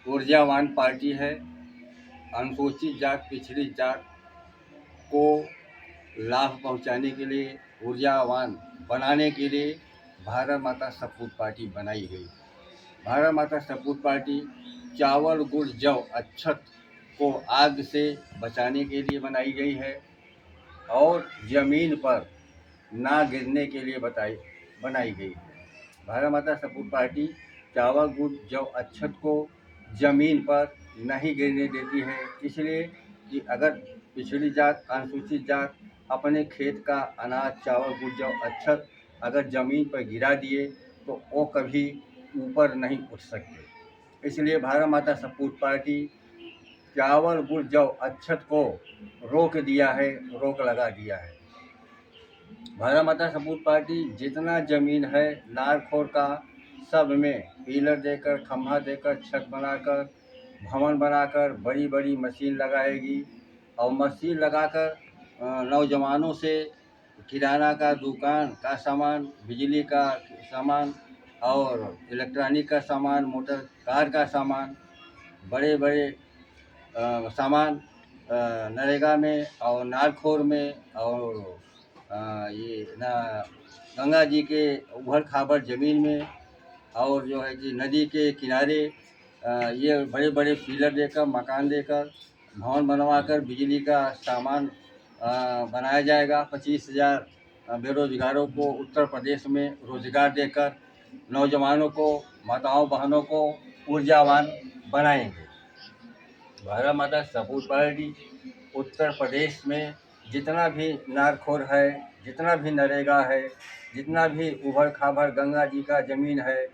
ऊर्जावान पार्टी है। अनुसूचित जात पिछड़ी जात को लाभ पहुंचाने के लिए, ऊर्जावान बनाने के लिए भारत माता सपूत पार्टी बनाई गई। भारत माता सपूत पार्टी चावल गुड़ जौ अक्षत को आग से बचाने के लिए बनाई गई है और जमीन पर ना गिरने के लिए बनाई गई है। भारत माता सपूत पार्टी चावल गुड़ जौ अक्षत को जमीन पर नहीं गिरने देती है, इसलिए कि अगर पिछड़ी जात अनुसूचित जात अपने खेत का अनाज चावल गुड़ जौ अक्षत अगर जमीन पर गिरा दिए तो वो कभी ऊपर नहीं उठ सकते। इसलिए भारत माता सपूत पार्टी चावल गुड़ जौ अक्षत को रोक दिया है, रोक लगा दिया है। भारत माता सपूत पार्टी जितना जमीन है नारखोर का सब में पिलर देकर, खंभा देकर, छत बनाकर, भवन बनाकर बड़ी बड़ी मशीन लगाएगी और मशीन लगाकर नौजवानों से किराना का दुकान का सामान, बिजली का सामान और इलेक्ट्रॉनिक का सामान, मोटर कार का सामान, बड़े बड़े सामान नरेगा में और नारखोर में और ये ना गंगा जी के उभर खाबर ज़मीन में और जो है कि नदी के किनारे ये बड़े बड़े पिलर देकर, मकान देकर, भवन बनवाकर बिजली का सामान बनाया जाएगा। 25,000 बेरोजगारों को उत्तर प्रदेश में रोजगार देकर नौजवानों को, माताओं बहनों को ऊर्जावान बनाएंगे। भारत माता सपूत पार्टी उत्तर प्रदेश में जितना भी नारखोर है, जितना भी नरेगा है, जितना भी उभर खाबर गंगा जी का ज़मीन है,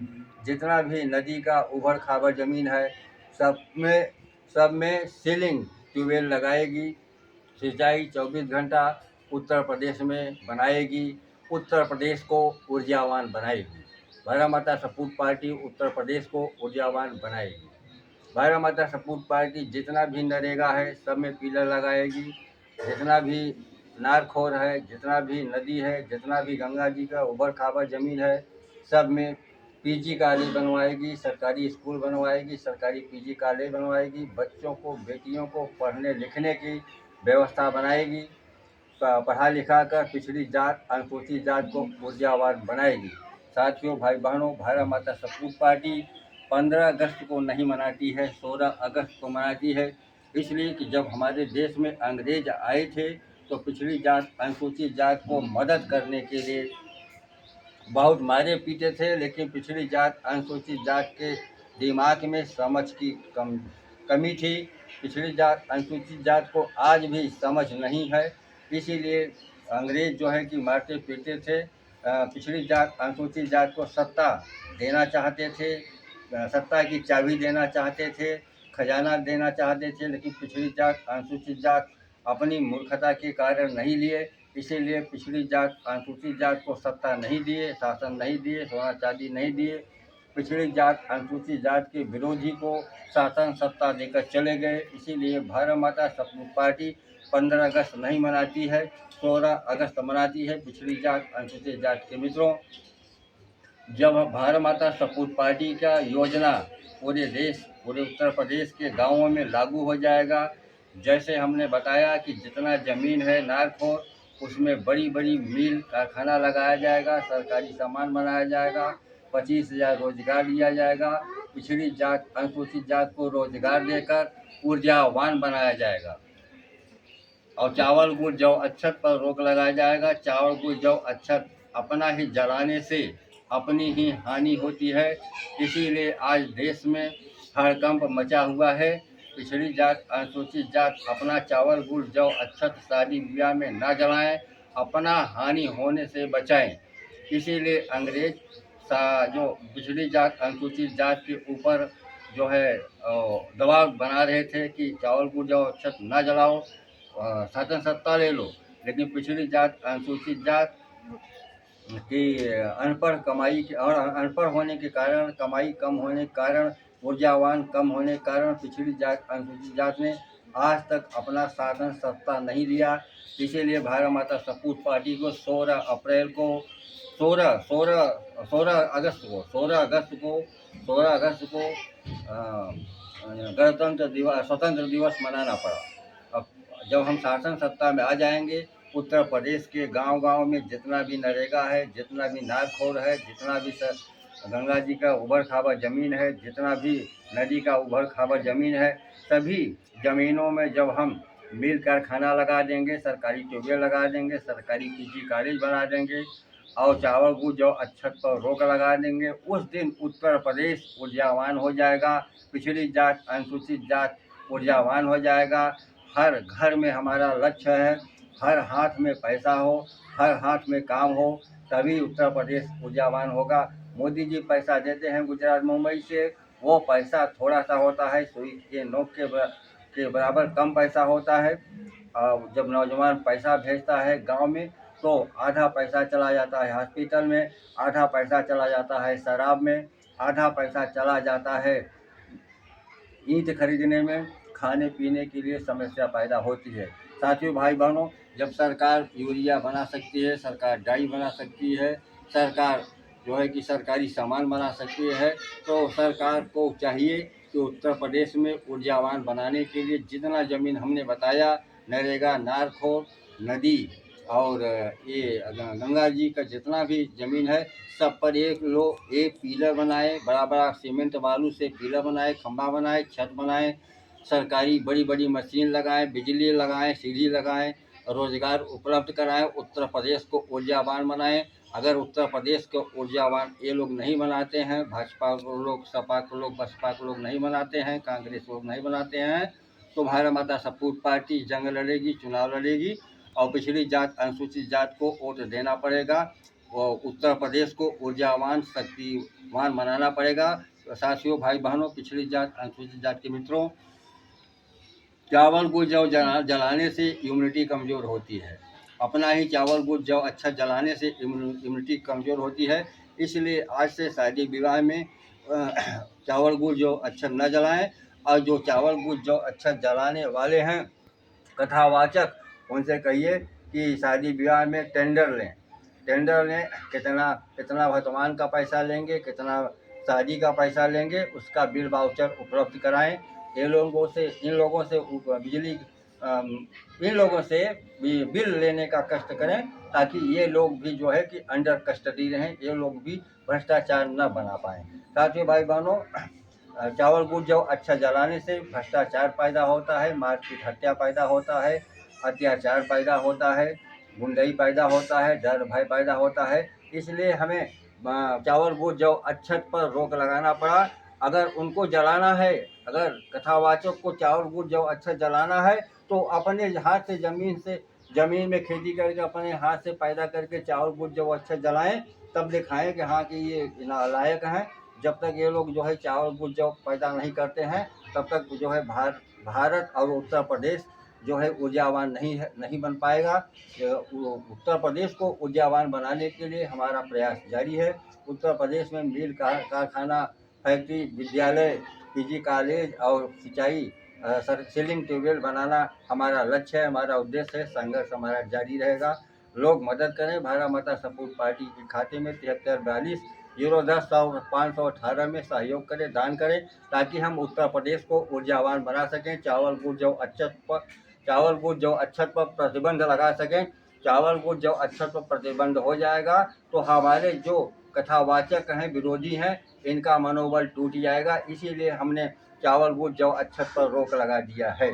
जितना भी नदी का उभर खाबर ज़मीन है, सब में सीलिंग ट्यूबवेल लगाएगी। सिंचाई 24 घंटा उत्तर प्रदेश में बनाएगी, उत्तर प्रदेश को ऊर्जावान बनाएगी। भारत माता सपूत पार्टी उत्तर प्रदेश को ऊर्जावान बनाएगी। भारत माता सपूत पार्टी जितना भी नरेगा है सब में पिलर लगाएगी, जितना भी नारखोर है, जितना भी नदी है, जितना भी गंगा जी का उबड़ खाबड़ ज़मीन है, सब में पीजी कॉलेज बनवाएगी, सरकारी स्कूल बनवाएगी, सरकारी पीजी कॉलेज बनवाएगी, बच्चों को, बेटियों को पढ़ने लिखने की व्यवस्था बनाएगी, पढ़ा लिखा कर पिछड़ी जात, अनुसूचित जात को ऊर्जावान बनाएगी। साथियों, भाई बहनों, भारत माता सपूत पार्टी 15 अगस्त को नहीं मनाती है, 16 अगस्त को मनाती है, इसलिए कि जब हमारे देश में अंग्रेज आए थे तो पिछड़ी जात, अनुसूचित जात को मदद करने के लिए बहुत मारे पीटे थे, लेकिन पिछड़ी जात, अनुसूचित जात के दिमाग में समझ की कमी थी। पिछड़ी जात, अनुसूचित जात को आज भी समझ नहीं है, इसीलिए अंग्रेज जो है कि मारते पीटते थे। पिछड़ी जात, अनुसूचित जात को सत्ता देना चाहते थे, सत्ता की चाबी देना चाहते थे, खजाना देना चाहते थे, लेकिन पिछड़ी जात, अनुसूचित जात अपनी मूर्खता के कारण नहीं लिए, इसीलिए पिछड़ी जात, अनुसूचित जात को सत्ता नहीं दिए, शासन नहीं दिए, सोना चांदी नहीं दिए। पिछड़ी जात, अनुसूचित जात के विरोधी को शासन सत्ता देकर चले गए, इसीलिए भारत माता सपूत पार्टी 15 अगस्त नहीं मनाती है, 16 अगस्त मनाती है। पिछड़ी जात, अनुसूचित जात के मित्रों, जब भारत माता सपूत पार्टी का योजना पूरे देश, पूरे उत्तर प्रदेश के गांवों में लागू हो जाएगा, जैसे हमने बताया कि जितना ज़मीन है नारखोर उसमें बड़ी बड़ी मिल, कारखाना लगाया जाएगा, सरकारी सामान बनाया जाएगा, 25,000 रोजगार दिया जाएगा, पिछड़ी जात, अनुसूचित जात को रोजगार देकर ऊर्जावान बनाया जाएगा और चावल गुड़ जौ अक्षत पर रोक लगाया जाएगा। चावल गुड़ जौ अक्षत अपना ही जलाने से अपनी ही हानि होती है, इसीलिए आज देश में हड़कंप मचा हुआ है। पिछड़ी जात, अनुसूचित जात अपना चावल गुड़ जौ अक्षत शादी ब्याह में ना जलाएं, अपना हानि होने से बचाएं। इसीलिए अंग्रेज जो पिछड़ी जात, अनुसूचित जात के ऊपर जो है दबाव बना रहे थे कि चावल गुड़ जौ अक्षत ना जलाओ, शासन सत्ता ले लो, लेकिन पिछड़ी जात, अनुसूचित जात कि अनपढ़ होने के कारण, कमाई कम होने के कारण, ऊर्जावान कम होने के कारण पिछड़ी जात, अनुसूचित जात ने आज तक अपना शासन सत्ता नहीं लिया। इसीलिए भारत माता सपूत पार्टी को 16 अप्रैल को 16 अगस्त को गणतंत्र दिवस, स्वतंत्र दिवस मनाना पड़ा। अब जब हम शासन सत्ता में आ जाएंगे, उत्तर प्रदेश के गांव-गांव में जितना भी नरेगा है, जितना भी नारखोर है, जितना भी गंगा जी का उबड़ खाबड़ ज़मीन है, जितना भी नदी का उबड़ खाबड़ ज़मीन है, सभी ज़मीनों में जब हम मिल कारखाना लगा देंगे, सरकारी ट्यूबवेल लगा देंगे, सरकारी पीजी कॉलेज बना देंगे और चावल गुड़ जौ अच्छत पर रोक लगा देंगे, उस दिन उत्तर प्रदेश ऊर्जावान हो जाएगा। पिछड़ी जात, अनुसूचित जात ऊर्जावान हो जाएगा। हर घर में हमारा लक्ष्य है, हर हाथ में पैसा हो, हर हाथ में काम हो, तभी उत्तर प्रदेश ऊर्जावान होगा। मोदी जी पैसा देते हैं गुजरात मुंबई से, वो पैसा थोड़ा सा होता है, सुई के नोक के बराबर कम पैसा होता है। और जब नौजवान पैसा भेजता है गांव में, तो आधा पैसा चला जाता है हॉस्पिटल में, आधा पैसा चला जाता है शराब में, आधा पैसा चला जाता है ईंट खरीदने में, खाने पीने के लिए समस्या पैदा होती है। साथियों, भाई बहनों, जब सरकार यूरिया बना सकती है, सरकार डाई बना सकती है, सरकार जो है कि सरकारी सामान बना सकती है, तो सरकार को चाहिए कि उत्तर प्रदेश में ऊर्जावान बनाने के लिए जितना ज़मीन हमने बताया, नरेगा, नारखोर, नदी और ये गंगा जी का जितना भी ज़मीन है, सब पर एक पिलर बनाए, बड़ा बड़ा सीमेंट बालू से पिलर बनाए, खंभा बनाए, छत बनाए, सरकारी बड़ी बड़ी मशीन लगाएं, बिजली लगाएं, सीढ़ी लगाएं, रोजगार उपलब्ध कराएं, उत्तर प्रदेश को ऊर्जावान बनाएं। अगर उत्तर प्रदेश को ऊर्जावान ये लोग नहीं बनाते हैं, भाजपा को लोग, सपा को लोग, बसपा को लोग नहीं बनाते हैं, कांग्रेस लोग नहीं बनाते हैं, तो भारत माता सपूत पार्टी जंग लड़ेगी, चुनाव लड़ेगी और पिछड़ी जात, अनुसूचित जात को वोट देना पड़ेगा। वो उत्तर प्रदेश को ऊर्जावान, शक्तिवान बनाना पड़ेगा। तो साथियों, भाई बहनों, पिछड़ी जात, अनुसूचित जात के मित्रों, चावल गुड़ जौ जलाने से इम्यूनिटी कमज़ोर होती है। अपना ही चावल गुड़ जौ अच्छा जलाने से इम्यूनिटी कमज़ोर होती है। इसलिए आज से शादी विवाह में चावल गुड़ जौ अच्छा न जलाएं, और जो चावल गुड़ जौ अच्छा जलाने वाले हैं, कथावाचक, उनसे कहिए कि शादी विवाह में टेंडर लें, कितना वर्तमान का पैसा लेंगे, कितना शादी का पैसा लेंगे, उसका बिल वाउचर उपलब्ध कराएं। इन लोगों से बिजली इन लोगों से बिल लेने का कष्ट करें, ताकि ये लोग भी जो है कि अंडर कस्टडी रहें, ये लोग भी भ्रष्टाचार न बना पाएँ। साथियों, भाई बहनों, चावल गुड़ जौ अच्छा जलाने से भ्रष्टाचार पैदा होता है, मारपीट हत्या पैदा होता है, अत्याचार पैदा होता है, गुंडई पैदा होता है, डर भय पैदा होता है। इसलिए हमें चावल गुड़ जौ अच्छत पर रोक लगाना पड़ा। अगर उनको जलाना है, अगर कथावाचक को चावल गुड़ जौ अच्छा जलाना है, तो अपने हाथ से ज़मीन में खेती करके अपने हाथ से पैदा करके चावल गुड़ जौ अच्छा जलाएं, तब दिखाएं कि हाँ कि ये लायक हैं। जब तक ये लोग जो है चावल गुड़ जौ पैदा नहीं करते हैं, तब तक जो है भारत और उत्तर प्रदेश जो है ऊर्जावान नहीं बन पाएगा। उत्तर प्रदेश को ऊर्जावान बनाने के लिए हमारा प्रयास जारी है। उत्तर प्रदेश में मिल कारखाना, फैक्ट्री, विद्यालय, पीजी कॉलेज और सिंचाई सीलिंग ट्यूबवेल बनाना हमारा लक्ष्य है, हमारा उद्देश्य है। संघर्ष हमारा जारी रहेगा। लोग मदद करें। भारत माता सपूत पार्टी के खाते में 7342 010 और 518 में सहयोग करें, दान करें, ताकि हम उत्तर प्रदेश को ऊर्जावान बना सकें। चावल गुड़ जौ अच्छत पर प्रतिबंध लगा सकें। चावल गुड़ जौ अच्छत पर प्रतिबंध हो जाएगा तो हमारे जो कथावाचक हैं, विरोधी हैं, इनका मनोबल टूट जाएगा। इसीलिए हमने चावल गुड़ जौ अच्छत पर रोक लगा दिया है।